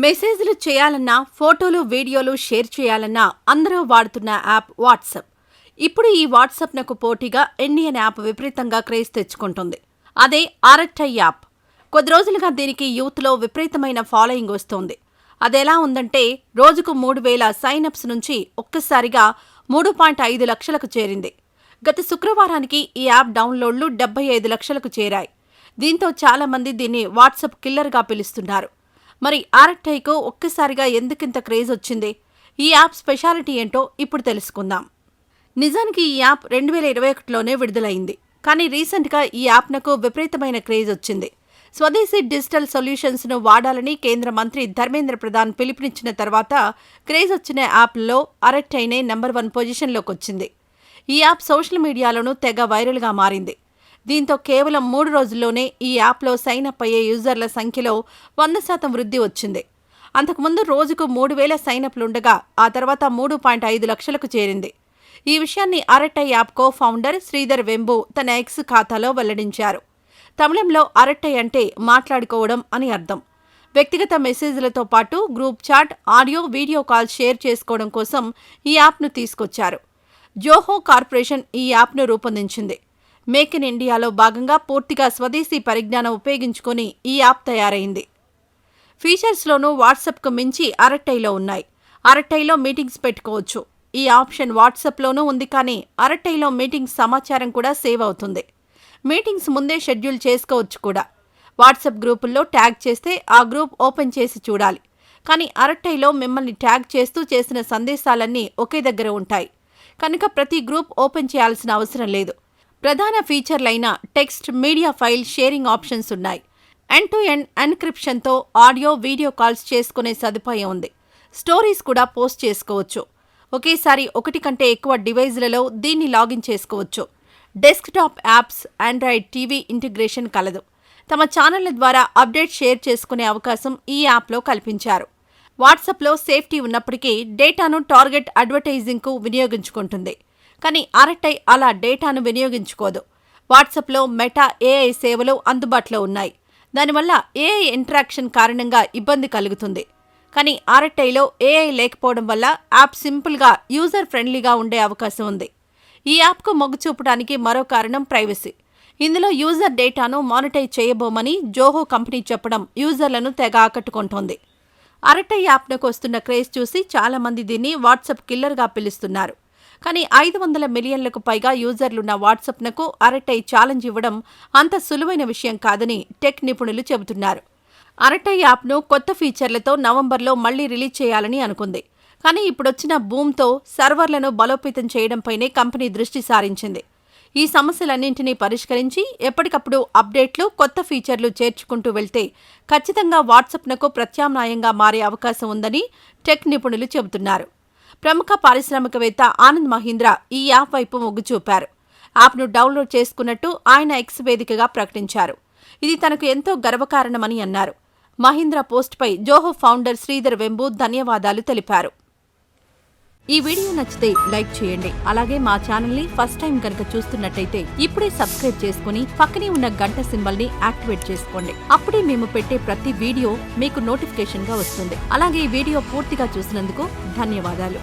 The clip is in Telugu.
మెసేజ్లు చేయాలన్నా, ఫోటోలు, వీడియోలు షేర్ చేయాలన్నా అందరూ వాడుతున్న యాప్ వాట్సాప్. ఇప్పుడు ఈ వాట్సాప్నకు పోటీగా ఇండియన్ యాప్ విపరీతంగా క్రేజ్ తెచ్చుకుంటుంది. అదే ఆర్ఎట్ఐ యాప్. కొద్ది రోజులుగా దీనికి యూత్లో విపరీతమైన ఫాలోయింగ్ వస్తోంది. అదెలా ఉందంటే రోజుకు 3,000 సైనప్స్ నుంచి ఒక్కసారిగా 3.5 లక్షలకు చేరింది. గత శుక్రవారానికి ఈ యాప్ డౌన్లోడ్లు 75 లక్షలకు చేరాయి. దీంతో చాలామంది దీన్ని వాట్సాప్ కిల్లర్గా పిలుస్తున్నారు. మరి ఆర్ఎట్ఐకు ఒక్కసారిగా ఎందుకింత క్రేజ్ వచ్చింది? ఈ యాప్ స్పెషాలిటీ ఏంటో ఇప్పుడు తెలుసుకుందాం. నిజానికి ఈ యాప్ 2021లోనే విడుదలైంది. కానీ రీసెంట్గా ఈ యాప్నకు విపరీతమైన క్రేజ్ వచ్చింది. స్వదేశీ డిజిటల్ సొల్యూషన్స్ను వాడాలని కేంద్ర మంత్రి ధర్మేంద్ర ప్రధాన్ పిలుపునిచ్చిన తర్వాత క్రేజ్ వచ్చిన యాప్లలో ఆర్ఎట్ఐనే నెంబర్ 1 పొజిషన్లోకి వచ్చింది. ఈ యాప్ సోషల్ మీడియాలోనూ తెగ వైరల్గా మారింది. దీంతో కేవలం 3 రోజుల్లోనే ఈ యాప్లో సైనప్ అయ్యే యూజర్ల సంఖ్యలో 100% వృద్ధి వచ్చింది. అంతకుముందు రోజుకు 3,000 సైనప్లుండగా ఆ తర్వాత 3.5 లక్షలకు చేరింది. ఈ విషయాన్ని Arattai app co founder Sridhar Vembu తన ఎక్స్ ఖాతాలో వెల్లడించారు. తమిళంలో ఆర్ఎట్ఐ అంటే మాట్లాడుకోవడం అని అర్థం. వ్యక్తిగత మెసేజ్లతో పాటు group chat, audio, video calls share చేసుకోవడం కోసం ఈ యాప్ను తీసుకొచ్చారు. జోహో కార్పొరేషన్ ఈ యాప్ను రూపొందించింది. మేక్ ఇన్ ఇండియాలో భాగంగా పూర్తిగా స్వదేశీ పరిజ్ఞానం ఉపయోగించుకుని ఈ యాప్ తయారైంది. ఫీచర్స్లోనూ వాట్సాప్కు మించి ఆర్ఎట్ఐలో ఉన్నాయి. ఆర్ఎట్ఐలో మీటింగ్స్ పెట్టుకోవచ్చు. ఈ ఆప్షన్ వాట్సాప్లోనూ ఉంది, కానీ ఆర్ఎట్ఐలో మీటింగ్స్ సమాచారం కూడా సేవ్ అవుతుంది. మీటింగ్స్ ముందే షెడ్యూల్ చేసుకోవచ్చు కూడా. వాట్సాప్ గ్రూపుల్లో ట్యాగ్ చేస్తే ఆ గ్రూప్ ఓపెన్ చేసి చూడాలి. కానీ ఆర్ఎట్ఐలో మిమ్మల్ని ట్యాగ్ చేస్తూ చేసిన సందేశాలన్నీ ఒకే దగ్గర ఉంటాయి. కనుక ప్రతి గ్రూప్ ఓపెన్ చేయాల్సిన అవసరం లేదు. ప్రధాన ఫీచర్లైన text, media file sharing options ఉన్నాయి. ఎండ్ టు ఎండ్ ఎన్క్రిప్షన్తో ఆడియో, వీడియో కాల్స్ చేసుకునే సదుపాయం ఉంది. స్టోరీస్ కూడా పోస్ట్ చేసుకోవచ్చు. ఒకేసారి 1 కంటే ఎక్కువ డివైజ్లలో దీన్ని లాగిన్ చేసుకోవచ్చు. Desktop apps, Android TV integration కలదు. తమ ఛానళ్ల ద్వారా అప్డేట్ షేర్ చేసుకునే అవకాశం ఈ యాప్లో కల్పించారు. వాట్సాప్లో సేఫ్టీ ఉన్నప్పటికీ డేటాను టార్గెట్ అడ్వర్టైజింగ్కు వినియోగించుకుంటుంది. కానీ ఆర్ఎట్ఐ అలా డేటాను వినియోగించుకోదు. వాట్సాప్లో మెటా ఏఐ సేవలు అందుబాటులో ఉన్నాయి. దానివల్ల ఏఐ ఇంటరాక్షన్ కారణంగా ఇబ్బంది కలుగుతుంది. కానీ ఆర్ఎట్ఐలో ఏఐ లేకపోవడం వల్ల యాప్ సింపుల్గా, యూజర్ ఫ్రెండ్లీగా ఉండే అవకాశం ఉంది. ఈ యాప్కు మొగ్గు చూపడానికి మరో కారణం ప్రైవసీ. ఇందులో యూజర్ డేటాను మానిటైజ్ చేయబోమని జోహో కంపెనీ చెప్పడం యూజర్లను తెగ ఆకట్టుకుంటోంది. ఆర్ఎట్ఐ యాప్నకు వస్తున్న క్రేజ్ చూసి చాలామంది దీన్ని వాట్సాప్ కిల్లర్గా పిలుస్తున్నారు. కానీ 500 మిలియన్లకు పైగా యూజర్లున్న వాట్సాప్నకు ఆర్ఎట్ఐ ఛాలెంజ్ ఇవ్వడం అంత సులువైన విషయం కాదని టెక్ నిపుణులు చెబుతున్నారు. ఆర్ఎట్ఐ యాప్ను కొత్త ఫీచర్లతో నవంబర్లో మళ్లీ రిలీజ్ చేయాలని అనుకుంది. కానీ ఇప్పుడొచ్చిన బూమ్తో సర్వర్లను బలోపేతం చేయడంపైనే కంపెనీ దృష్టి సారించింది. ఈ సమస్యలన్నింటినీ పరిష్కరించి ఎప్పటికప్పుడు అప్డేట్లు, కొత్త ఫీచర్లు చేర్చుకుంటూ వెళ్తే ఖచ్చితంగా వాట్సాప్నకు ప్రత్యామ్నాయంగా మారే అవకాశం ఉందని టెక్ నిపుణులు చెబుతున్నారు. ప్రముఖ పారిశ్రామికవేత్త ఆనంద్ మహీంద్ర ఈ యాప్ వైపు మొగ్గు చూపారు. యాప్ను డౌన్లోడ్ చేసుకున్నట్టు ఆయన ఎక్స్ వేదికగా ప్రకటించారు. ఇది తనకు ఎంతో గర్వకారణమని అన్నారు. మహీంద్ర పోస్ట్పై జోహో ఫౌండర్ శ్రీధర్ వెంబు ధన్యవాదాలు తెలిపారు. ఈ వీడియో నచ్చితే లైక్ చేయండి. అలాగే మా ఛానల్ని ఫస్ట్ టైం కనుక చూస్తున్నట్టయితే ఇప్పుడే సబ్స్క్రైబ్ చేసుకుని పక్కనే ఉన్న గంట సింబల్ని యాక్టివేట్ చేసుకోండి. అప్పుడే మేము పెట్టే ప్రతి వీడియో మీకు నోటిఫికేషన్గా వస్తుంది. అలాగే ఈ వీడియో పూర్తిగా చూసినందుకు ధన్యవాదాలు.